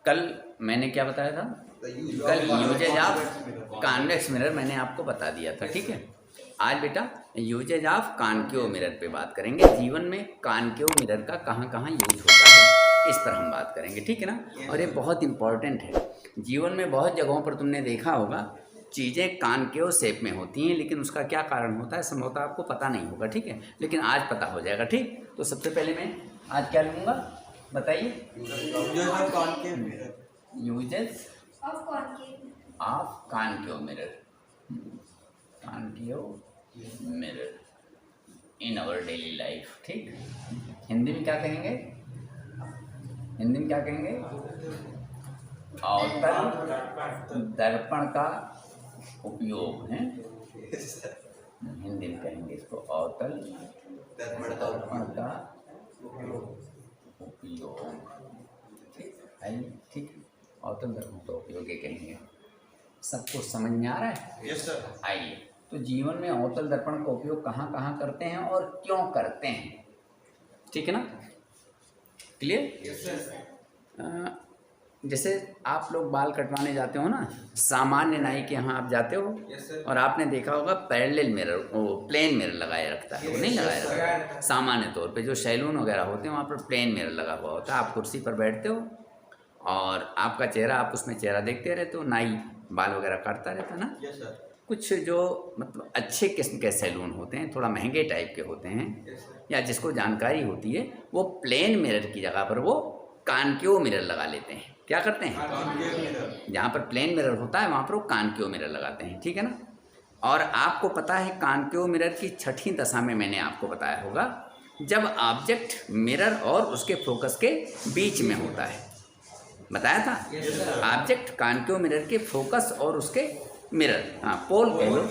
कल मैंने क्या बताया था? कल यूजेज ऑफ कॉन्वेक्स मिरर मैंने आपको बता दिया था, ठीक है। आज बेटा यूजेज ऑफ कॉनकेव मिरर पे बात करेंगे। जीवन में कॉनकेव मिरर का कहाँ कहाँ यूज होता है, इस पर हम बात करेंगे, ठीक है ना। और ये बहुत इंपॉर्टेंट है। जीवन में बहुत जगहों पर तुमने देखा होगा चीज़ें कॉनकेव शेप में होती हैं, लेकिन उसका क्या कारण होता है संभवतः आपको पता नहीं होगा, ठीक है। लेकिन आज पता हो जाएगा, ठीक। तो सबसे पहले मैं आज क्या लूँगा, बताइए। Uses of concave mirror, concave mirror in our daily life, ठीक। हिंदी में क्या कहेंगे? हिंदी में क्या कहेंगे? अवतल दर्पण का उपयोग है, हिंदी में कहेंगे इसको अवतल दर्पण का उपयोग, ठीक। अवतल दर्पण का उपयोग ये कहेंगे। सबको समझ में आ रहा है? Yes sir. आइए, तो जीवन में अवतल दर्पण का उपयोग कहाँ कहाँ करते हैं और क्यों करते हैं, ठीक है ना। क्लियर? Yes sir. जैसे आप लोग बाल कटवाने जाते हो ना, सामान्य नाई के यहाँ आप जाते हो, और आपने देखा होगा पैरेलल मिरर, वो प्लेन मिरर लगाए रखता है, वो नहीं लगाया रखता है। सामान्य तौर पे जो सैलून वगैरह होते हैं वहाँ पर प्लेन मिरर लगा हुआ होता है। आप कुर्सी पर बैठते हो और आपका चेहरा, आप उसमें चेहरा देखते रहते हो, नाई बाल वगैरह काटता रहता है ना। कुछ जो मतलब अच्छे किस्म के सैलून होते हैं, थोड़ा महंगे टाइप के होते हैं, या जिसको जानकारी होती है, वो प्लेन मिरर की जगह पर वो कॉनकेव मिरर लगा लेते हैं। क्या करते हैं? जहाँ पर प्लेन मिरर होता है वहाँ पर वो कॉनकेव मिरर लगाते हैं, ठीक है ना। और आपको पता है कॉनकेव मिरर की छठी दशा में मैंने आपको बताया होगा, जब ऑब्जेक्ट मिरर और उसके फोकस के बीच में होता है, बताया था। ऑब्जेक्ट कॉनकेव मिरर के फोकस और उसके मिरर, हाँ पोल कह लो,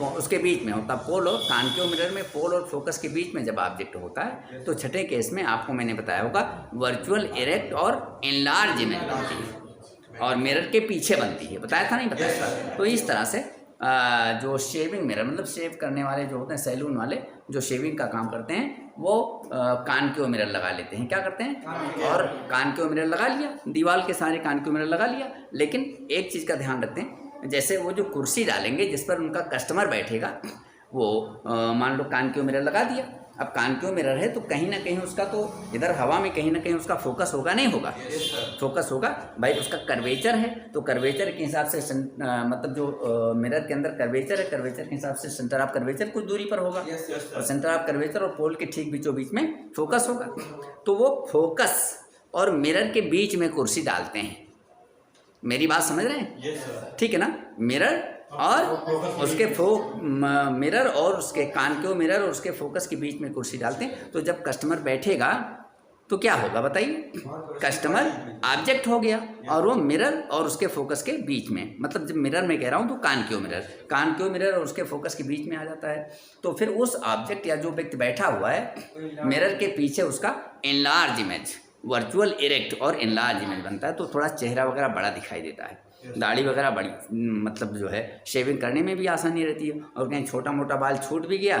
उसके बीच में होता है। पोल और कॉनकेव मिरर में पोल और फोकस के बीच में जब ऑब्जेक्ट होता है, तो छठे केस में आपको मैंने बताया होगा वर्चुअल इरेक्ट और एनलार्ज इमेज बनती है, और मिरर के पीछे बनती है, बताया था नहीं बताया था। तो इस तरह से जो शेविंग मिरर, मतलब शेव करने वाले जो होते हैं सैलून वाले, जो शेविंग का काम करते हैं, वो कॉनकेव मिरर लगा लेते हैं। क्या करते हैं? और कॉनकेव मिरर लगा लिया, दीवार के सारे कॉनकेव मिरर लगा लिया, लेकिन एक चीज़ का ध्यान रखते हैं, जैसे वो जो कुर्सी डालेंगे जिस पर उनका कस्टमर बैठेगा, वो मान लो कॉनकेव मिरर लगा दिया। अब कॉनकेव मिरर है तो कहीं ना कहीं उसका तो इधर हवा में कहीं ना कहीं उसका फोकस होगा, नहीं होगा? फोकस होगा भाई, उसका कर्वेचर है, तो कर्वेचर के हिसाब से मतलब जो मिरर के अंदर कर्वेचर है, कर्वेचर के हिसाब से सेंटर ऑफ कर्वेचर कुछ दूरी पर होगा, और सेंटर ऑफ कर्वेचर और पोल के ठीक बीचों बीच में फोकस होगा। तो वो फोकस और मिरर के बीच में कुर्सी डालते हैं। मेरी बात समझ रहे हैं? ठीक है ना। मिरर और उसके मिरर और उसके कॉनकेव मिरर और उसके फोकस के बीच में कुर्सी डालते हैं। तो जब कस्टमर बैठेगा तो क्या होगा बताइए? कस्टमर ऑब्जेक्ट हो गया, और वो मिरर और उसके फोकस के बीच में, मतलब जब मिरर में कह रहा हूँ तो कॉनकेव मिरर और उसके फोकस के बीच में आ जाता है। तो फिर उस ऑब्जेक्ट या जो व्यक्ति बैठा हुआ है, मिरर के पीछे उसका एनलार्ज इमेज, वर्चुअल इरेक्ट और एनलार्ज इमेज बनता है। तो थोड़ा चेहरा वगैरह बड़ा दिखाई देता है, दाढ़ी वगैरह बड़ी, मतलब जो है शेविंग करने में भी आसानी रहती है, और कहीं छोटा मोटा बाल छूट भी गया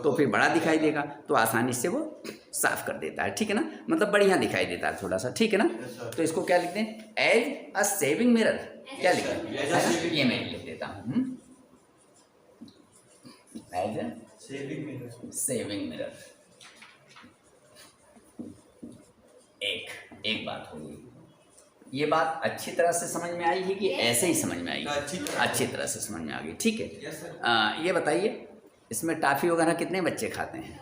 तो फिर बड़ा दिखाई देगा, तो आसानी से वो साफ कर देता है, ठीक है ना। मतलब बढ़िया दिखाई देता है थोड़ा सा, ठीक है ना। तो इसको क्या लिखते हैं? As a shaving mirror. क्या लिखते हैं? ये मैं लिख देता हूँ, एज अ शेविंग मिरर। एक बात होगी, ये बात अच्छी तरह से समझ में आई है कि ऐसे ही समझ में आई? अच्छी तरह से समझ में आ गई, ठीक है। ये बताइए, इसमें टॉफ़ी वगैरह कितने बच्चे खाते हैं?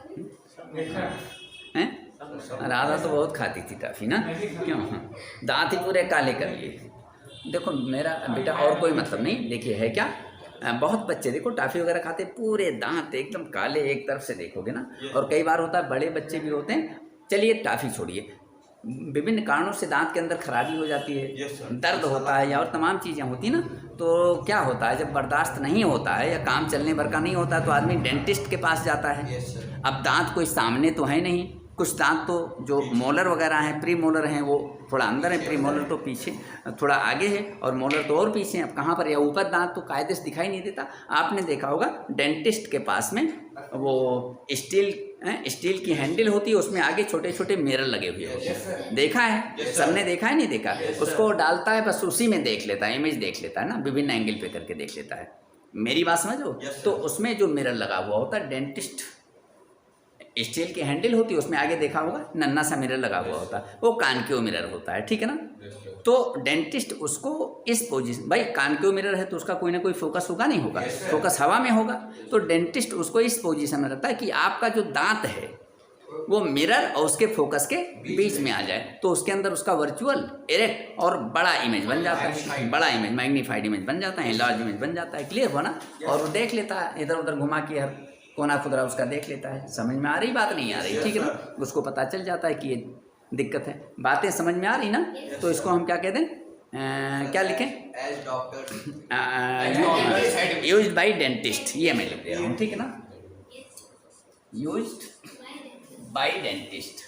राधा तो बहुत खाती थी टॉफ़ी ना, क्यों? दांत ही पूरे काले कर लिए। देखो मेरा बेटा, और कोई मतलब नहीं, देखिए है क्या, बहुत बच्चे देखो टॉफ़ी वगैरह खाते, पूरे दांत एकदम काले, एक तरफ से देखोगे ना। और कई बार होता है बड़े बच्चे भी होते हैं, चलिए टॉफ़ी छोड़िए, विभिन्न कारणों से दांत के अंदर खराबी हो जाती है, दर्द होता है, या और तमाम चीज़ें होती ना। तो क्या होता है, जब बर्दाश्त नहीं होता है या काम चलने भर का नहीं होता, तो आदमी डेंटिस्ट के पास जाता है। अब दांत कोई सामने तो है नहीं, कुछ दांत तो जो मोलर वगैरह हैं, प्री मोलर हैं, वो थोड़ा अंदर है, प्री मोलर तो पीछे थोड़ा आगे है, और मोलर तो और पीछे है। अब कहाँ पर, या ऊपर दांत तो कायदे से दिखाई नहीं देता। आपने देखा होगा डेंटिस्ट के पास में वो स्टील स्टील की हैंडल होती है, उसमें आगे छोटे छोटे मिरर लगे हुए होते हैं। देखा है सबने? देखा है नहीं देखा? उसको डालता है, बस उसी में देख लेता है, इमेज देख लेता है ना, विभिन्न एंगल पे करके देख लेता है। मेरी बात समझो? तो उसमें जो मिरर लगा हुआ होता है, डेंटिस्ट स्टील की हैंडल होती है, उसमें आगे देखा होगा नन्ना सा मिरर लगा हुआ होता है, वो कानकेव मिरर होता है, ठीक है ना। तो डेंटिस्ट उसको इस पोजीशन, भाई कानकेव मिरर है तो उसका कोई ना कोई फोकस होगा, नहीं होगा, फोकस हवा में होगा। तो डेंटिस्ट उसको इस पोजीशन में रखता है कि आपका जो दांत है वो मिरर और उसके फोकस के बीच में आ जाए, तो उसके अंदर उसका वर्चुअल इरेक्ट और बड़ा इमेज बन जाता है, बड़ा इमेज, मैग्नीफाइड इमेज बन जाता है, लार्ज इमेज बन जाता है। क्लियर हुआ ना? और वो देख लेता है इधर उधर घुमा के, हर कोना खुदरा उसका देख लेता है। समझ में आ रही बात? नहीं आ रही? ठीक है ना, उसको पता चल जाता है कि ये दिक्कत है। बातें समझ में आ रही ना? तो इसको हम क्या कहते हैं, क्या लिखें? यूज्ड बाय डेंटिस्ट, ये मैं लिख दे रहा हूँ, ठीक है ना, यूज्ड बाय डेंटिस्ट,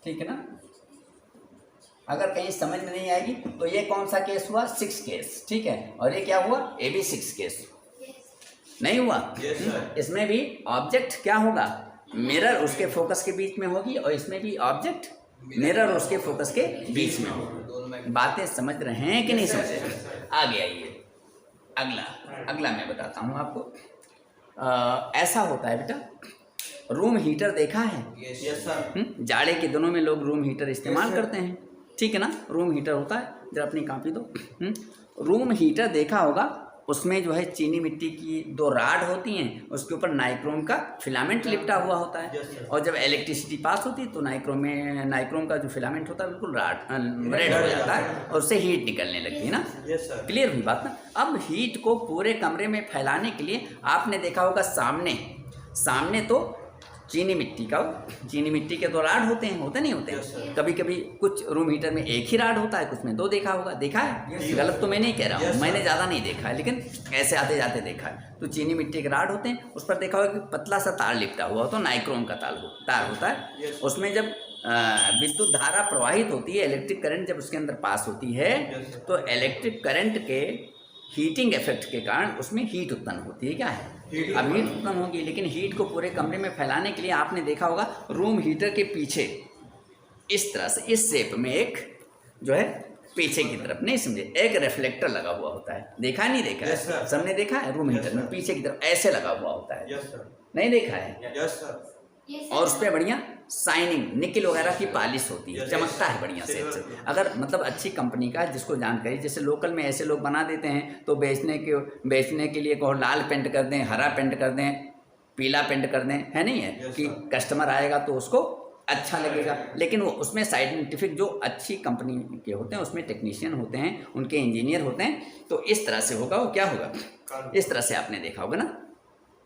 ठीक है ना। अगर कहीं समझ में नहीं आएगी तो ये कौन सा केस हुआ? 6 केस, ठीक है। और ये क्या हुआ? ये भी 6 केस नहीं हुआ। इसमें भी ऑब्जेक्ट क्या होगा? मिरर उसके फोकस के बीच में होगी, और इसमें भी ऑब्जेक्ट मिरर उसके फोकस के बीच में होगी। बातें समझ रहे हैं कि नहीं समझ रहे हैं? आगे आइए, अगला मैं बताता हूँ आपको। ऐसा होता है बेटा, रूम हीटर देखा है? जाड़े के दिनों में लोग रूम हीटर इस्तेमाल करते हैं, ठीक है ना। रूम हीटर होता है, जरा अपनी कॉपी दो। रूम हीटर देखा होगा, उसमें जो है चीनी मिट्टी की 2 राड होती हैं, उसके ऊपर नाइक्रोम का फिलामेंट लिपटा हुआ होता है, और जब इलेक्ट्रिसिटी पास होती है तो नाइक्रोम का जो फिलामेंट होता है बिल्कुल रेड हो जाता है, और उससे हीट निकलने लगती है ना। क्लियर हुई बात ना? अब हीट को पूरे कमरे में फैलाने के लिए आपने देखा होगा सामने तो चीनी मिट्टी के 2 राड होते नहीं होते? कभी कभी कुछ रूम हीटर में एक ही राड होता है, कुछ में 2 देखा है। गलत तो मैं नहीं कह रहा हूँ, मैंने ज़्यादा नहीं देखा है, लेकिन ऐसे आते जाते देखा है। तो चीनी मिट्टी के राड होते हैं, उस पर देखा होगा कि पतला सा तार लिपटा हुआ होता है, नाइक्रोम का तार होता है। उसमें जब विद्युत धारा प्रवाहित होती है, इलेक्ट्रिक करंट जब उसके अंदर पास होती है, तो इलेक्ट्रिक करंट के हीटिंग इफेक्ट के कारण उसमें हीट उत्पन्न होती है। क्या है? अब हीट उत्पन्न होगी, लेकिन हीट को पूरे कमरे में फैलाने के लिए आपने देखा होगा रूम हीटर के पीछे इस तरह से, इस शेप में एक जो है पीछे की तरफ, नहीं समझे, एक रिफ्लेक्टर लगा हुआ होता है। देखा नहीं देखा है? सबने देखा है? रूम हीटर में पीछे की तरफ ऐसे लगा हुआ होता है, नहीं देखा है? और उस पर बढ़िया शाइनिंग निकल वगैरह की पॉलिश होती है, चमकता है बढ़िया से। अगर मतलब अच्छी कंपनी का, जिसको जानकारी, जैसे लोकल में ऐसे लोग बना देते हैं, तो बेचने के लिए कहो लाल पेंट कर दें, हरा पेंट कर दें, पीला पेंट कर दें, है नहीं है कि कस्टमर आएगा तो उसको अच्छा लगेगा। लेकिन वो उसमें साइंटिफिक जो अच्छी कंपनी के होते हैं, उसमें टेक्नीशियन होते हैं, उनके इंजीनियर होते हैं, तो इस तरह से होगा। वो क्या होगा? इस तरह से आपने देखा होगा ना,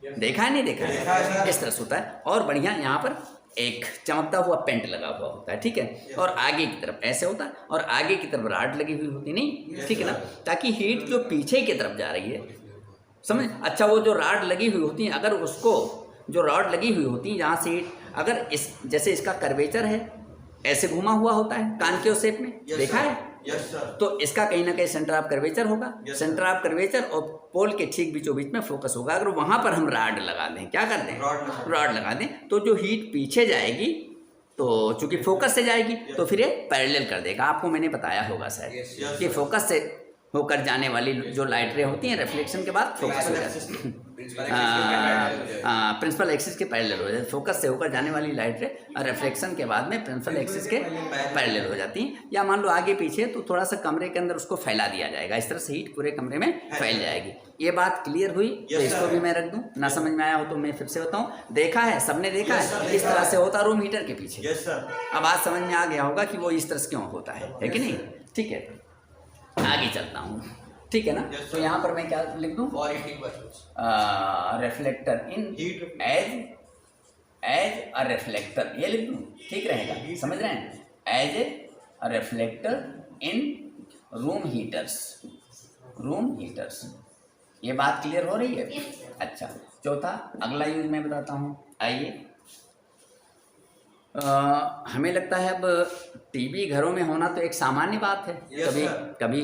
देखा है नहीं देखा है? इस तरह से होता है, और बढ़िया यहाँ पर एक चमकता हुआ पेंट लगा हुआ होता है, ठीक है। और आगे की तरफ ऐसे होता है, और आगे की तरफ राड लगी हुई होती, नहीं, ठीक है ना, ताकि हीट जो पीछे की तरफ जा रही है, समझ। अच्छा, वो जो राड लगी हुई होती है, अगर उसको जो रॉड लगी हुई होती है जहाँ से हीट, अगर जैसे इसका कर्वेचर है, ऐसे घुमा हुआ होता है कानकेव शेप में, देखा है? तो इसका कहीं ना कहीं सेंटर ऑफ कर्वेचर होगा। सेंटर ऑफ कर्वेचर और पोल के ठीक बीचों बीच में फोकस होगा। अगर वहां पर हम रॉड लगा दें, क्या कर दें? रॉड लगा दें, तो जो हीट पीछे जाएगी, तो चूंकि फोकस से जाएगी, तो फिर ये पैरेलल कर देगा। आपको मैंने बताया होगा शायद कि फोकस से होकर जाने वाली जो लाइट रे होती हैं, रिफ्लेक्शन के बाद फोकस हो जाती है, प्रिंसिपल एक्सिस के पैरेलल हो जाती है। फोकस से होकर जाने वाली लाइट रे रिफ्लेक्शन के बाद में प्रिंसिपल एक्सिस के पैरेलल हो जाती हैं। या मान लो आगे पीछे, तो थोड़ा सा कमरे के अंदर उसको फैला दिया जाएगा, इस तरह से हीट पूरे कमरे में फैल जाएगी। ये बात क्लियर हुई? तो इसको भी मैं रख दूं, ना समझ में आया हो तो मैं फिर से बताऊं। देखा है, सबने देखा है इस तरह से होता रूम हीटर के पीछे। अब आज समझ में आ गया होगा कि वो इस तरह से क्यों होता है कि नहीं? ठीक है, आगे चलता हूँ, ठीक है ना। तो यहाँ पर मैं क्या लिख दूँ? Reflector in as a reflector, ये लिख दूँ, ठीक रहेगा? समझ रहे हैं? As a reflector in room heaters. ये बात क्लियर हो रही है? अच्छा, चौथा अगला यूज मैं बताता हूँ। आइए, हमें लगता है अब टीवी घरों में होना तो एक सामान्य बात है। कभी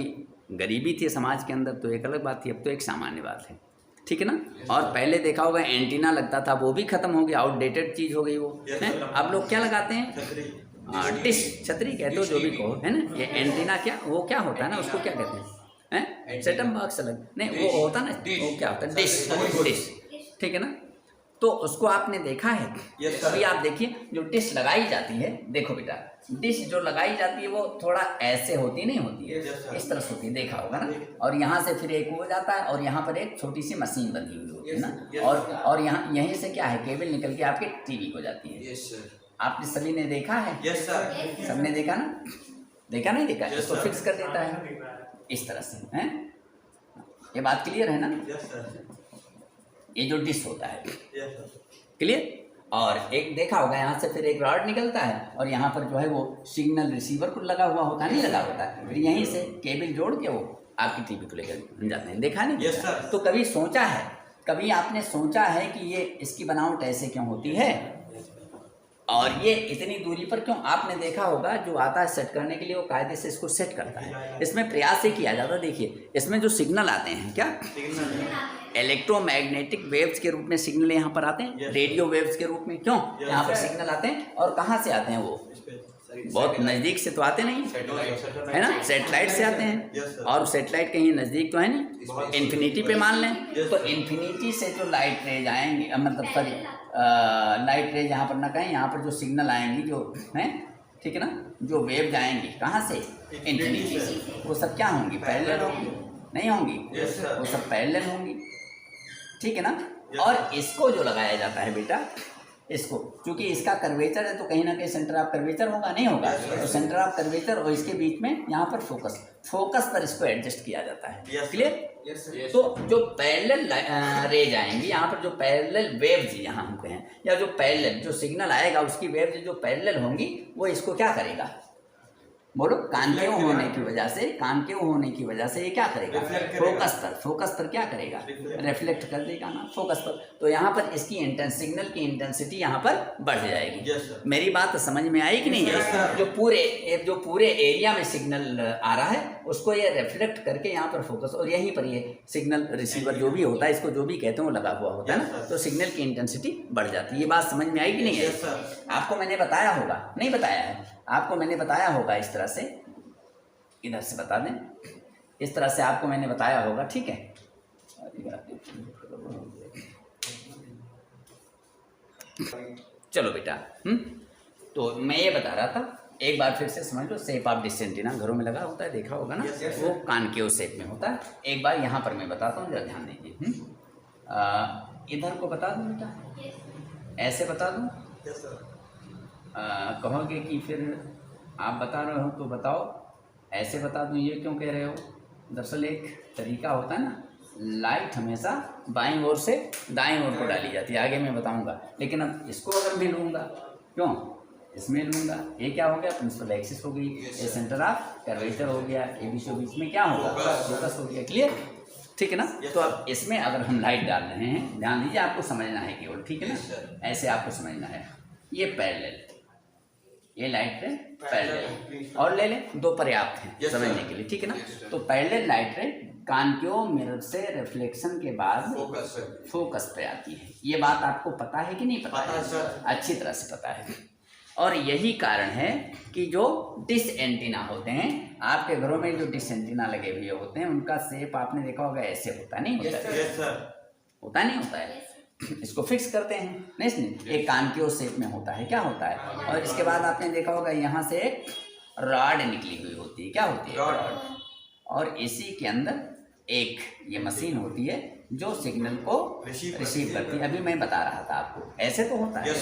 गरीबी थी समाज के अंदर तो एक अलग बात थी, अब तो एक सामान्य बात है। ठीक है ना। और पहले देखा होगा एंटीना लगता था, वो भी खत्म हो गया, आउटडेटेड चीज़ हो गई वो है। अब लोग क्या लगाते हैं, डिश, छतरी कहते हो जो भी कहो, है ना। ये एंटीना क्या, वो क्या होता है ना, उसको क्या कहते हैं, सेटअप बॉक्स अलग नहीं, वो होता ना, वो क्या होता है, डिश, डिश, ठीक है ना। तो उसको आपने देखा है अभी, आप देखिए जो डिश लगाई जाती है, देखो बेटा, डिश जो लगाई जाती है वो थोड़ा ऐसे होती नहीं होती है, इस तरह से होती है, देखा होगा ना। और यहाँ से फिर एक हो जाता है और यहाँ पर एक छोटी सी मशीन बनी हुई होती है ना। और यहाँ यहीं से क्या है, केबल निकल के आपके टीवी को जाती है। आपने सभी ने देखा है, सबने देखा ना, देखा नहीं देखा, इसको फिक्स कर देता है इस तरह से, है। ये बात क्लियर है ना। ये जो डिश होता है, क्लियर। और एक देखा होगा यहाँ से फिर एक रॉड निकलता है और यहाँ पर जो है वो सिग्नल रिसीवर को लगा हुआ होता है, नहीं लगा होता है, फिर यहीं से केबल जोड़ के वो आपकी टीवी को लेकर जाते हैं, देखा नहीं। तो कभी सोचा है, कभी आपने सोचा है कि ये इसकी बनावट ऐसे क्यों होती है और ये इतनी दूरी पर क्यों। आपने देखा होगा जो आता है सेट करने के लिए, वो कायदे से इसको सेट करता है, इसमें प्रयास ही किया जाता है। देखिए इसमें जो सिग्नल आते हैं, क्या इलेक्ट्रोमैग्नेटिक वेव्स के रूप में सिग्नल यहाँ पर आते हैं, रेडियो वेव्स के रूप में, क्यों यहाँ पर सिग्नल आते हैं। और कहाँ से आते हैं, वो बहुत नज़दीक से तो आते नहीं है ना, सेटेलाइट से आते हैं। और सेटेलाइट कहीं नज़दीक तो है नहीं, इन्फिनिटी पे मान लें, तो इन्फिनिटी से जो लाइट रेज आएंगी, मतलब सॉरी लाइट रेज यहाँ पर ना कहें, यहाँ पर जो सिग्नल आएंगी जो हैं, ठीक है ना, जो वेव जाएंगी कहाँ से, इन्फिनिटी से, वो सब क्या होंगी, पैरेलल होंगी, नहीं होंगी, वो सब पैरेलल होंगी, ठीक है ना। और इसको जो लगाया जाता है बेटा, इसको चूंकि इसका कर्वेचर है तो कहीं ना कहीं सेंटर ऑफ कर्वेचर होगा, नहीं होगा, तो सेंटर ऑफ कर्वेचर और इसके बीच में यहाँ पर फोकस पर इसको एडजस्ट किया जाता है, क्लियर। तो जो पैरेलल रेज आएंगी यहाँ पर, जो पैरेलल वेव्स यहाँ हम कहें, या जो पैरेलल जो सिग्नल आएगा उसकी वेव्स जो पैरेलल होंगी, वो इसको क्या करेगा, बोलो, कानकेव होने की वजह से, कानकेव होने की वजह से ये क्या करेगा, फोकस पर क्या करेगा, रिफ्लेक्ट कर देगा ना फोकस पर। तो यहाँ पर इसकी सिग्नल की इंटेंसिटी यहाँ पर बढ़ जाएगी। मेरी बात समझ में आई कि नहीं है। जो पूरे एरिया में सिग्नल आ रहा है उसको ये रिफ्लेक्ट करके यहाँ पर फोकस, और यहीं पर ये सिग्नल रिसीवर जो भी होता है, इसको जो भी कहते हैं वो लगा हुआ होता है ना, तो सिग्नल की इंटेंसिटी बढ़ जाती है। ये बात समझ में आई कि नहीं है। आपको मैंने बताया होगा, नहीं बताया है, आपको मैंने बताया होगा इस तरह से, इधर से बता दें, इस तरह से आपको मैंने बताया होगा, ठीक है। चलो बेटा, तो मैं ये बता रहा था, एक बार फिर से समझ लो, शेप ऑफ डिश एंटीना घरों में लगा होता है, देखा होगा ना, वो कानकेव शेप में होता है। एक बार यहाँ पर मैं बताता हूँ, जरा ध्यान दीजिए। इधर को बता दूँ बेटा, ऐसे बता दूँ, कहोगे कि फिर आप बता रहे हो तो बताओ, ऐसे बता दूं, ये क्यों कह रहे हो। दरअसल एक तरीका होता है ना, लाइट हमेशा बाईं ओर से दाईं ओर को डाली जाती है, आगे मैं बताऊंगा। लेकिन अब इसको अगर मैं लूँगा, क्यों इसमें लूँगा, ये क्या हो गया, प्रिंसिपल एक्सिस हो गई, ये सेंटर ऑफ कर्वेचर हो गया, ये बीच में क्या होगा, फोकस हो गया, क्लियर, ठीक है ना। तो अब इसमें अगर हम लाइट डाल रहे हैं, ध्यान दीजिए, आपको समझना है केवल, ठीक है ना, ऐसे आपको समझना है। ये पैरेलल, ये लाइट रे पैरेलल, और ले लें, दो पर्याप्त हैं समझने के लिए, ठीक है ना। तो पैरेलल लाइट रे कानकेव मिरर से रिफ्लेक्शन के बाद फोकस पे आती है। ये बात आपको पता है कि नहीं पता है? अच्छी तरह से पता है। और यही कारण है कि जो डिश एंटीना होते हैं, आपके घरों में जो डिश एंटीना लगे हुए होते हैं, उनका शेप आपने देखा होगा, ऐसे होता नहीं होता है, होता नहीं होता है। इसको फिक्स करते हैं, नहीं, एक कानकेव शेप में होता है, क्या होता है। और इसके बाद आपने देखा होगा यहाँ से एक रॉड निकली हुई होती है, क्या होती है, रॉड। और इसी के अंदर एक ये मशीन होती है जो सिग्नल को रिसीव करती है। अभी मैं बता रहा था आपको, ऐसे तो होता है,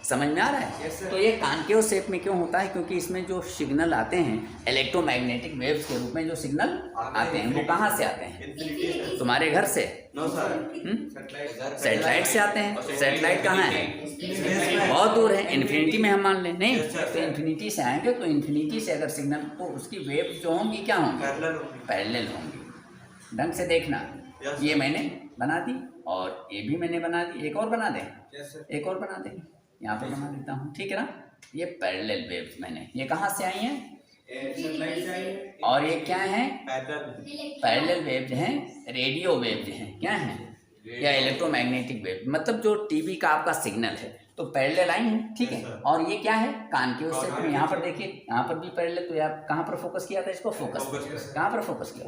समझ में आ रहा है। तो ये कानकेव शेप में क्यों होता है, क्योंकि इसमें जो सिग्नल आते हैं, इलेक्ट्रोमैग्नेटिक वेव्स के रूप में जो सिग्नल आते हैं, वो कहाँ से आते हैं, तुम्हारे घर से, सेटेलाइट से आते हैं। सेटेलाइट कहाँ है, बहुत दूर है, इन्फिनिटी में हम मान लें, नहीं तो इन्फिनिटी से आएंगे, तो इन्फिनिटी से अगर सिग्नल, तो उसकी वेव जो होंगी क्या होंगी, पैरेलल होंगी। ढंग से देखना, ये मैंने बना दी और ये भी मैंने बना दी, एक और बना दें, एक और बना दें, यहाँ पर बना देता हूँ, ठीक है ना। ये पैरेलल वेव्स मैंने, ये कहाँ से आई हैं, और ये क्या है, पैरेलल वेव्स हैं, रेडियो वेव्स हैं, क्या हैं, या इलेक्ट्रोमैग्नेटिक वेव, मतलब जो टीवी का आपका सिग्नल है तो पैरेलल लाइन है, ठीक है। और ये क्या है, कान के उससे तुम यहाँ पर देखिए, यहाँ पर भी पैरेलल, तो आप कहाँ पर फोकस किया था इसको, फोकस कहाँ पर फोकस किया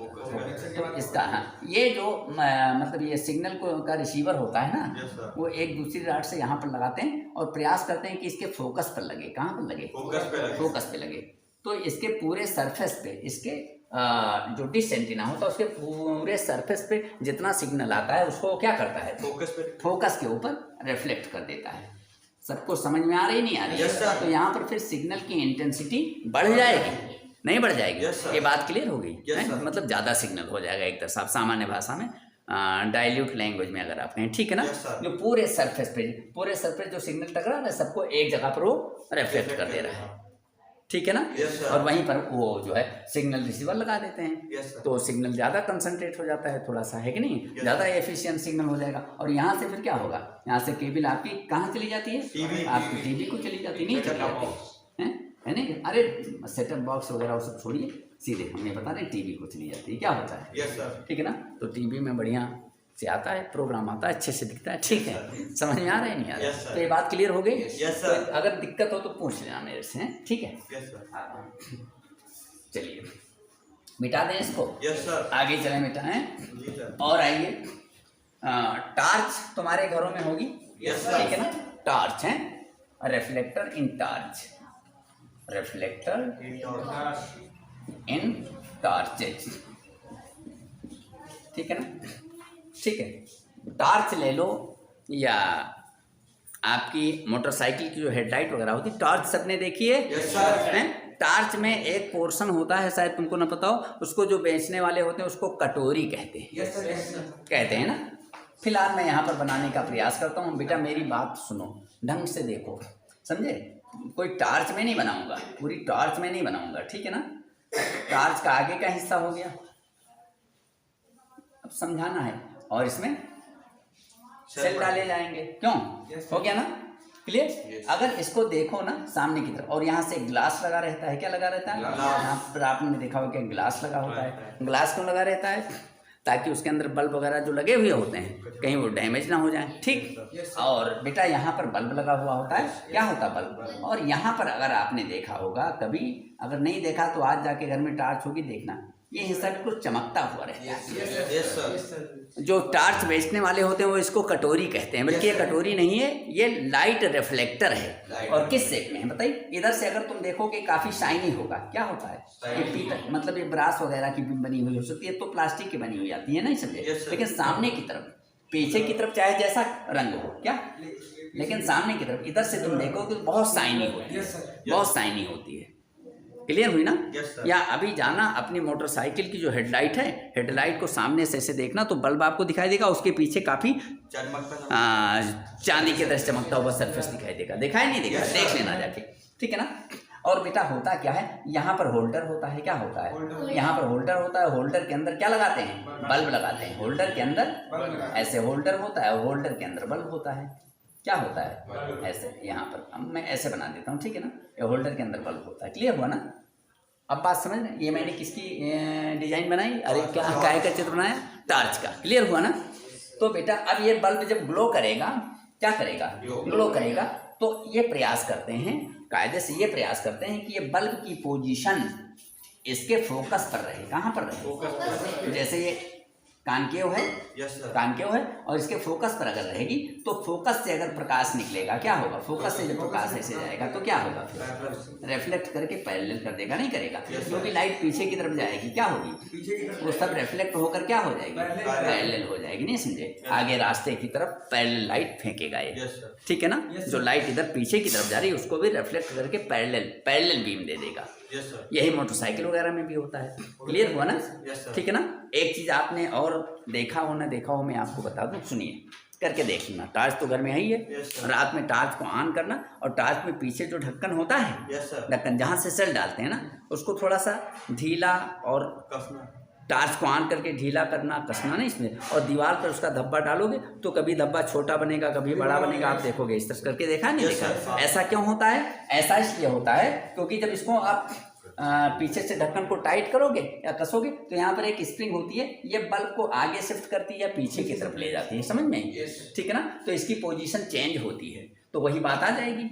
तो इसका, हाँ ये जो मतलब ये सिग्नल को का रिसीवर होता है ना, वो एक दूसरी रॉड से यहाँ पर लगाते हैं और प्रयास करते हैं कि इसके फोकस पर लगे, कहाँ पर लगे, फोकस पे लगे। तो इसके पूरे सरफेस पे, इसके जो डिश एंटीना होता है उसके पूरे सरफेस पे जितना सिग्नल आता है उसको क्या करता है, फोकस के ऊपर रिफ्लेक्ट कर देता है। सबको समझ में आ रही नहीं आ रही? तो यहाँ पर फिर सिग्नल की इंटेंसिटी बढ़ जाएगी, नहीं बढ़ जाएगी? ये बात क्लियर हो गई? मतलब ज़्यादा सिग्नल हो जाएगा एक तरह, सामान्य भाषा में डाइल्यूट लैंग्वेज में अगर आप कहें, ठीक है ना। जो पूरे सरफेस जो सिग्नल टकरा रहा है सबको एक जगह पर वो रिफ्लेक्ट कर दे रहा है, ठीक है ना। और वहीं पर वो जो है सिग्नल रिसीवर लगा देते हैं, तो सिग्नल ज़्यादा कंसंट्रेट हो जाता है थोड़ा सा, है कि नहीं, ज़्यादा एफिशिएंट सिग्नल हो जाएगा। और यहाँ से फिर क्या होगा, यहाँ से केबल आपकी कहाँ चली जाती है, आपकी टीवी को चली जाती है, नहीं चली जाती है नहीं। अरे सेटअप बॉक्स वगैरह वो सब छोड़िए, सीधे हमें बता रहे टीवी को चली जाती है, क्या होता है, ठीक है ना। तो टीवी में बढ़िया से आता है, प्रोग्राम आता है, अच्छे से दिखता है, ठीक है। समझ में आ रहा है नहीं आ रहा? तो ये बात क्लियर हो गई? तो अगर दिक्कत हो तो पूछ लेना मेरे से, ठीक है। चलिए मिटा दें इसको, आगे चले मिटाएं। और आइए, टार्च तुम्हारे घरों में होगी, ठीक है ना। टार्च है, रिफ्लेक्टर इन टार्च, रिफ्लेक्टर इन टॉर्चेज, ठीक है ना, ठीक है। टॉर्च ले लो, या आपकी मोटरसाइकिल की जो हेडलाइट वगैरह होती है, टॉर्च सबने देखी है? टॉर्च में एक पोर्शन होता है, शायद तुमको ना पता हो, उसको जो बेचने वाले होते हैं उसको कटोरी कहते हैं, कहते हैं ना। फिलहाल मैं यहाँ पर बनाने का प्रयास करता हूँ, बेटा मेरी बात सुनो, ढंग से देखो, समझे। कोई टॉर्च में नहीं बनाऊंगा, पूरी टॉर्च में नहीं बनाऊंगा, ठीक है ना। टॉर्च का आगे का हिस्सा हो गया, अब समझाना है, और इसमें सेल डाले जाएंगे, क्यों, हो गया ना, क्लियर। अगर इसको देखो ना सामने की तरफ, और यहाँ से ग्लास लगा रहता है, क्या लगा रहता है, यहाँ पर आपने देखा होगा कि ग्लास लगा होता है। ग्लास क्यों लगा रहता है, ताकि उसके अंदर बल्ब वगैरह जो लगे हुए होते हैं कहीं वो डैमेज ना हो जाए, ठीक। और बेटा यहाँ पर बल्ब लगा हुआ होता है, क्या होता है, बल्ब। और यहाँ पर अगर आपने देखा होगा कभी, अगर नहीं देखा तो आज जाके घर में टॉर्च होगी, देखना, ये हिस्सा बिल्कुल चमकता हुआ रहता है। जो टॉर्च बेचने वाले होते हैं वो इसको कटोरी कहते हैं, बल्कि ये कटोरी नहीं है, ये लाइट रिफ्लेक्टर है। और किस शेप में है बताइए, इधर से अगर तुम देखोगे काफ़ी शाइनी होगा, क्या होता है, ये पीतल, मतलब ये ब्रास वगैरह की बनी हुई हो सकती है, तो प्लास्टिक की बनी हुई आती है, नहीं समझे। लेकिन सामने की तरफ, पीछे की तरफ चाहे जैसा रंग हो, क्या, लेकिन सामने की तरफ इधर से तुम देखोगे तो बहुत शाइनी होती है, बहुत शाइनी होती है। क्लियर हुई ना? या अभी जाना अपनी मोटरसाइकिल की जो हेडलाइट है, हेडलाइट को सामने से ऐसे देखना तो बल्ब आपको दिखाई देगा, उसके पीछे काफ़ी चांदी के तरह चमकता हुआ सरफेस दिखाई देगा, दिखाई नहीं देगा, देख लेना जाके, ठीक है ना। और बेटा होता क्या है, यहाँ पर होल्डर होता है, क्या होता है, यहाँ पर होल्डर होता है, होल्डर के अंदर क्या लगाते हैं, बल्ब लगाते हैं, होल्डर के अंदर ऐसे होल्डर होता है, और होल्डर के अंदर बल्ब होता है, क्या होता है, ऐसे। यहाँ पर अब मैं ऐसे बना देता हूँ, ठीक है ना, ये होल्डर के अंदर बल्ब होता है, क्लियर हुआ ना। अब बात समझ रहे, ये मैंने किसकी डिजाइन बनाई, अरे क्या काय का चित्र बनाया, टॉर्च का, क्लियर हुआ ना। तो बेटा अब ये बल्ब जब ग्लो करेगा, क्या करेगा, ग्लो करेगा, तो ये प्रयास करते हैं, कायदे से ये प्रयास करते हैं कि ये बल्ब की पोजीशन इसके फोकस पर रहे, कहाँ पर रहे, जैसे ये कानकेव है, कानकेव है, और इसके फोकस पर अगर रहेगी तो फोकस से अगर प्रकाश निकलेगा क्या होगा, फोकस से जब प्रकाश ऐसे जाएगा तो क्या होगा, रिफ्लेक्ट करके पैरेलल कर देगा, नहीं करेगा, क्योंकि लाइट पीछे की तरफ जाएगी, क्या होगी, वो सब रिफ्लेक्ट होकर क्या हो जाएगी, पैरेलल हो जाएगी, नहीं समझे। आगे रास्ते की तरफ पैरेलल लाइट फेंकेगा ये, ठीक है ना। जो लाइट इधर पीछे की तरफ जा रही है उसको भी रिफ्लेक्ट करके पैरेलल बीम दे देगा। यही मोटरसाइकिल वगैरह में भी होता है, क्लियर हुआ ना, ठीक है ना। एक चीज़ आपने और देखा हो ना देखा हो, मैं आपको बता दूं, सुनिए, करके देख लेना। टॉर्च तो घर में है ही है, रात में टॉर्च को ऑन करना, और टॉर्च में पीछे जो ढक्कन होता है, ढक्कन जहाँ से सेल डालते हैं ना, उसको थोड़ा सा ढीला और टॉर्च को ऑन करके ढीला करना, कसना नहीं इसमें, और दीवार पर उसका धब्बा डालोगे तो कभी धब्बा छोटा बनेगा, कभी बड़ा बनेगा, आप देखोगे। इस तरह करके देखा नहीं देखा, ऐसा क्यों होता है, ऐसा इसलिए होता है क्योंकि जब इसको आप पीछे से ढक्कन को टाइट करोगे या कसोगे तो यहाँ पर एक स्प्रिंग होती है, ये बल्ब को आगे शिफ्ट करती है या पीछे की तरफ ले जाती है, समझ में? ठीक है ना? तो इसकी पोजीशन चेंज होती है, तो वही बात आ जाएगी।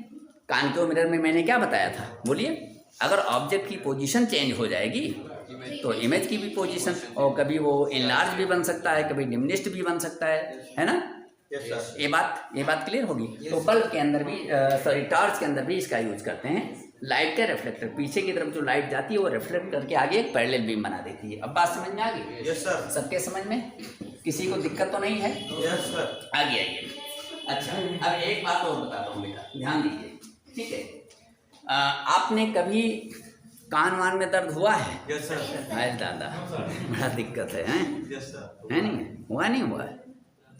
कॉन्केव मिरर में मैंने क्या बताया था, बोलिए? अगर ऑब्जेक्ट की पोजीशन चेंज हो जाएगी तो इमेज की भी पोजीशन, और कभी वो इनलार्ज भी बन सकता है, कभी डिमिनिश्ड भी बन सकता है ना? ये बात क्लियर होगी। तो बल्ब के अंदर भी सॉरी टॉर्च के अंदर भी इसका यूज करते हैं। लाइट का रिफ्लेक्टर, पीछे की तरफ जो लाइट जाती है वो रिफ्लेक्ट करके आगे एक पैरेलल बीम बना देती है। अब बात समझ में आ गई? Yes sir. सबके समझ में? किसी को दिक्कत तो नहीं है? Yes sir. आगे आइए। अच्छा, अब एक बात और बताता हूँ बेटा, ध्यान दीजिए, ठीक है? आपने कभी कान वान में दर्द हुआ है? Yes sir. अरे दादा, बड़ा दिक्कत है, हैं? Yes sir. है नहीं? हुआ नहीं हुआ है?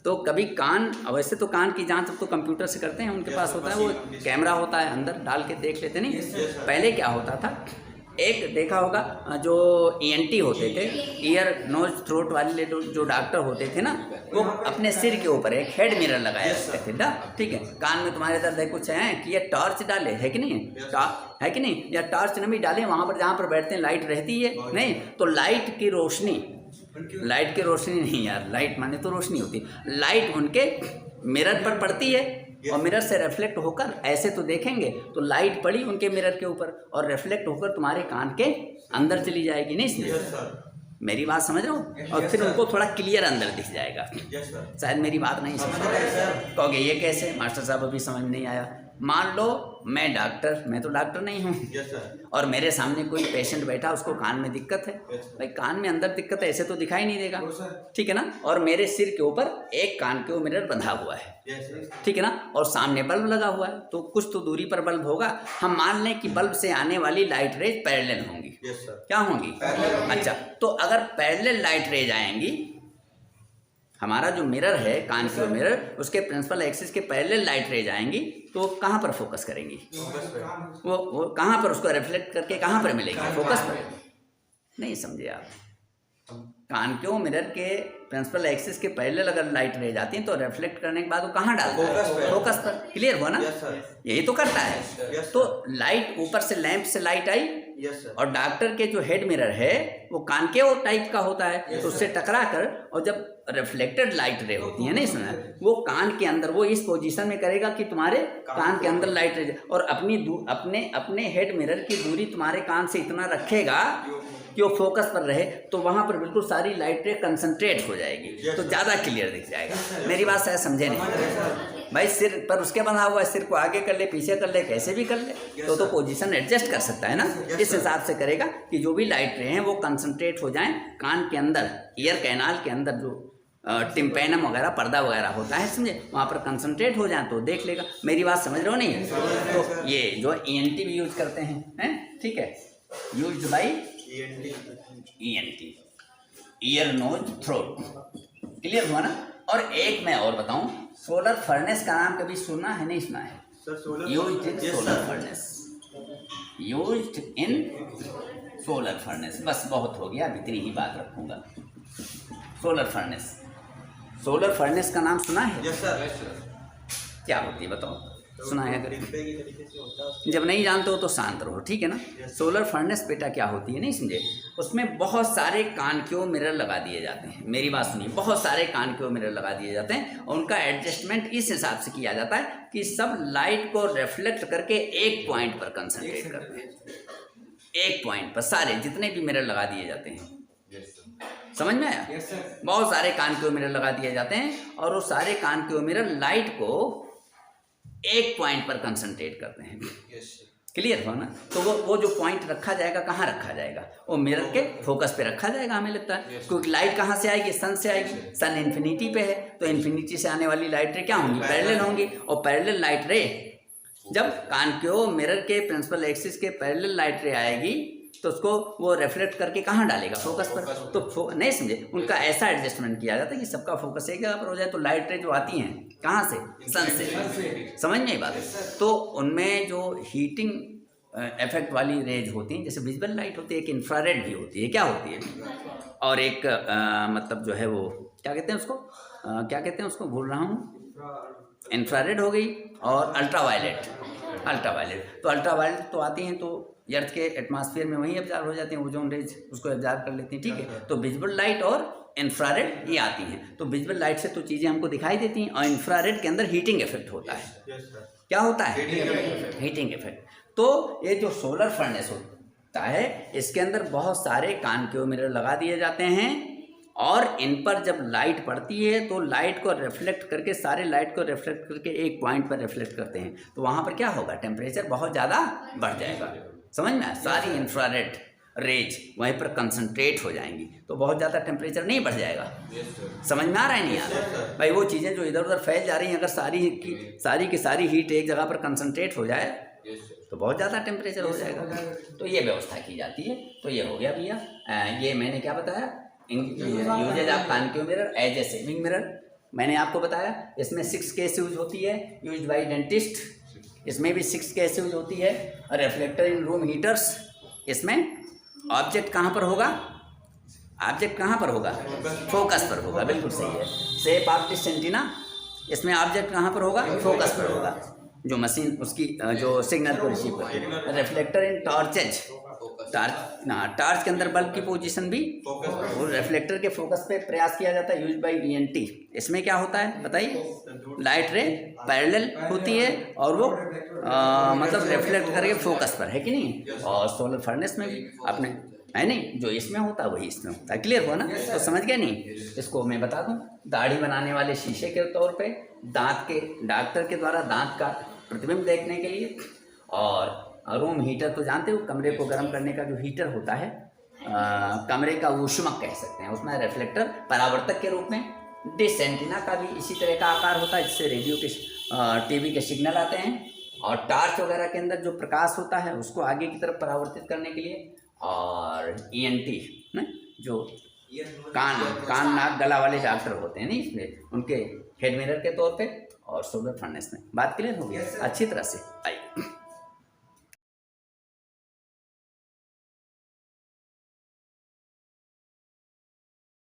तो कभी कान, वैसे तो कान की जांच अब तो कंप्यूटर से करते हैं, उनके पास होता है वो कैमरा होता है, अंदर डाल के देख लेते नहीं? पहले क्या होता था, एक देखा होगा जो ENT होते थे, ईयर नोज थ्रोट वाले जो डॉक्टर होते थे ना, वो अपने सिर के ऊपर एक हेड मिरर लगाया करते थे ना, ठीक है? कान में तुम्हारे दर्द है, कुछ है कि ये टॉर्च डाले, है कि नहीं? है कि नहीं? या टॉर्च न भी डाले, वहाँ पर जहाँ पर बैठते हैं लाइट रहती है नहीं, तो लाइट की रोशनी नहीं यार, लाइट माने तो रोशनी होती है, लाइट उनके मिरर पर पड़ती है और मिरर से रिफ्लेक्ट होकर, ऐसे तो देखेंगे तो लाइट पड़ी उनके मिरर के ऊपर और रिफ्लेक्ट होकर तुम्हारे कान के अंदर चली जाएगी, नहीं इसमें? मेरी बात समझ रहे हो? और फिर उनको थोड़ा क्लियर अंदर दिख जाएगा। शायद मेरी बात नहीं समझ रहे, कहोगे ये कैसे मास्टर साहब, अभी समझ में नहीं आया। मान लो मैं तो डॉक्टर नहीं हूँ, और मेरे सामने कोई पेशेंट बैठा, उसको कान में दिक्कत है, भाई कान में अंदर दिक्कत है, ऐसे तो दिखाई नहीं देगा, ठीक है ना? और मेरे सिर के ऊपर एक कान के मिरर बंधा हुआ है, ठीक है ना? और सामने बल्ब लगा हुआ है, तो कुछ तो दूरी पर बल्ब होगा। हम मान लें कि बल्ब से आने वाली लाइट रेज पैरेलल होंगी। क्या होंगी? अच्छा, तो अगर पैरेलल लाइट रेज आएंगी, हमारा जो मिरर है कान के मिरर, उसके प्रिंसिपल एक्सिस के पैरेलल लाइट रेज आएंगी, तो कहाँ पर फोकस करेंगी? वो कहाँ पर उसको रिफ्लेक्ट करके कहाँ पर मिलेगी? फोकस पर। नहीं समझे आप? कान के मिरर के प्रिंसिपल एक्सिस के पैरेलल अगर लाइट रेज आती है तो रिफ्लेक्ट करने के बाद वो कहाँ डालता है? फोकस पर। क्लियर हुआ ना? यही तो करता है। तो लाइट ऊपर से लैंप से लाइट आई, और डॉक्टर के जो हेड मिरर है वो कान के टाइप का होता है, तो उससे टकरा कर, और जब रिफ्लेक्टेड लाइट रे होती है, नहीं सुना, वो कान के अंदर, वो इस पोजीशन में करेगा कि तुम्हारे कान के अंदर लाइट रे, और अपने हेड मिरर की दूरी तुम्हारे कान से इतना रखेगा कि वो फोकस पर रहे, तो वहाँ पर बिल्कुल सारी लाइट रे कंसंट्रेट हो जाएगी, तो ज़्यादा क्लियर दिख जाएगा। मेरी बात शायद समझे नहीं भाई? सिर पर उसके बंधा हुआ है, सिर को आगे कर ले, पीछे कर ले, कैसे भी कर ले, तो पोजीशन एडजस्ट कर सकता है ना? इस हिसाब से करेगा कि जो भी लाइट रे हैं वो कंसंट्रेट हो जाएं कान के अंदर, ईयर कैनाल के अंदर जो टिम्पैनम वगैरह, पर्दा वगैरह होता है, समझे? वहाँ पर कंसंट्रेट हो जाए तो देख लेगा। मेरी बात समझ रहे हो नहीं? तो ये जो ENT भी यूज करते हैं, ठीक है, used by ENT, ear nose throat. Clear हुआ ना? और एक मैं और बताऊं, सोलर फर्नेस का नाम कभी सुना है, नहीं सुना है? Used in solar furnace, used in solar furnace. बस बहुत हो गया, अब इतनी ही बात रखूंगा। सोलर फर्नेस का नाम सुना है? Yes sir. क्या होती है बताओ, सुना है? अगर जब नहीं जानते हो तो शांत रहो, ठीक है ना? सोलर फर्नेस बेटा क्या होती है, नहीं समझे? उसमें बहुत सारे कॉन्केव मिरर लगा दिए जाते हैं। मेरी बात सुनिए, बहुत सारे कॉन्केव मिरर लगा दिए जाते हैं, और उनका एडजस्टमेंट इस हिसाब से किया जाता है कि सब लाइट को रिफ्लेक्ट करके एक पॉइंट पर कंसंट्रेट करते हैं। एक पॉइंट पर सारे जितने भी मिरर लगा दिए जाते हैं, समझ में आया? बहुत सारे कॉन्केव मिरर लगा दिए जाते हैं, और वो सारे कॉन्केव मिरर लाइट को एक पॉइंट पर कंसंट्रेट करते हैं। क्लियर हुआ ना? तो वो जो पॉइंट रखा जाएगा, कहाँ रखा जाएगा? वो मिरर के फोकस पे रखा जाएगा, हमें लगता है, क्योंकि लाइट कहाँ से आएगी? सन से आएगी। सन इन्फिनिटी पे है, तो इन्फिनिटी से आने वाली लाइट रे क्या होंगी? पैरेलल होंगी। और पैरेलल लाइट रे, जब कॉन्केव मिरर के प्रिंसिपल एक्सिस के पैरेलल लाइट रे आएगी, तो उसको वो रिफ्लेक्ट करके कहाँ डालेगा? फोकस पर। तो नहीं समझे? उनका ऐसा एडजस्टमेंट किया जाता है कि सबका फोकस एक जगह पर हो जाए, तो लाइट रे जो आती हैं कहाँ से? सन से। समझ में ये बात? तो उनमें जो हीटिंग इफेक्ट वाली रेज होती हैं, जैसे विजिबल लाइट होती है, एक इंफ्रारेड भी होती है। क्या होती है? और एक मतलब जो है वो क्या कहते हैं उसको, क्या कहते हैं उसको, भूल रहा हूँ। इंफ्रारेड हो गई, और अल्ट्रावायलेट। तो अल्ट्रावायलेट तो आती हैं, तो अर्थ के एटमॉस्फेयर में वहीं एब्जॉर्ब हो जाती हैं, ओजोन रेज उसको एब्जॉर्ब कर लेती हैं, ठीक है। तो विजिबल लाइट और इंफ्रारेड ये आती हैं। तो विजिबल लाइट से तो चीज़ें हमको दिखाई देती हैं, और इंफ्रारेड के अंदर हीटिंग इफेक्ट होता है। क्या होता है? Heating effect. तो ये जो सोलर फर्नेस होता है, इसके अंदर बहुत सारे कॉन्केव मिरर लगा दिए जाते हैं, और इन पर जब लाइट पड़ती है तो लाइट को रिफ्लेक्ट करके, सारे लाइट को रिफ्लेक्ट करके एक पॉइंट पर रिफ्लेक्ट करते हैं। तो वहाँ पर क्या होगा? टेम्परेचर बहुत ज़्यादा बढ़ जाएगा। समझ में? सारी इंफ्रारेड रेज वहीं पर कंसंट्रेट हो जाएंगी, तो बहुत ज़्यादा टेम्परेचर नहीं बढ़ जाएगा। समझ में आ रहा है नहीं आ रहा? भाई वो चीज़ें जो इधर उधर फैल जा रही हैं, अगर सारी की सारी हीट एक जगह पर कंसंट्रेट हो जाए तो बहुत ज़्यादा टेम्परेचर हो जाएगा। तो ये व्यवस्था की जाती है। तो ये हो गया भैया, ये मैंने क्या बताया, uses of concave mirror as a saving mirror. मैंने आपको बताया इसमें 6 केस यूज होती है, यूज्ड बाय डेंटिस्ट। इसमें भी 6 केस यूज होती है। रिफ्लेक्टर इन रूम हीटर्स, इसमें ऑब्जेक्ट कहाँ पर होगा? ऑब्जेक्ट कहाँ पर होगा? फोकस पर होगा, बिल्कुल सही है। शेप ऑफ दिस एंटीना, इसमें ऑब्जेक्ट कहाँ पर होगा? फोकस पर होगा, जो मशीन उसकी जो सिग्नल को रिसीव करती है। रिफ्लेक्टर इन टॉर्चेज, टार्च के अंदर बल्ब की पोजीशन भी वो रिफ्लेक्टर के फोकस पे प्रयास किया जाता है, यूज बाय ENT। इसमें क्या होता है बताइए? लाइट रे पैरेलल होती है और वो मतलब रिफ्लेक्ट करके फोकस पर, है कि नहीं? और सोलर फर्नेस में भी आपने है नहीं, जो इसमें होता है वही इसमें होता है। क्लियर हुआ ना? तो समझ गए नहीं? इसको मैं बता दूं, दाढ़ी बनाने वाले शीशे के तौर पे, दांत के डॉक्टर के द्वारा दांत का प्रतिबिंब देखने के लिए, और रूम हीटर तो जानते हो, कमरे को गर्म करने का जो हीटर होता है, कमरे का ऊष्मक कह सकते हैं, उसमें रिफ्लेक्टर परावर्तक के रूप में। डिश एंटीना का भी इसी तरह का आकार होता है, जिससे रेडियो के TV के सिग्नल आते हैं, और टार्च वगैरह के अंदर जो प्रकाश होता है उसको आगे की तरफ परावर्तित करने के लिए। और ENT जो कान नाक गला वाले डॉक्टर होते हैं नहीं, इसमें उनके हेड मिरर के तौर पे, और सोलर फर्नेस में। बात क्लियर हो गई अच्छी तरह से?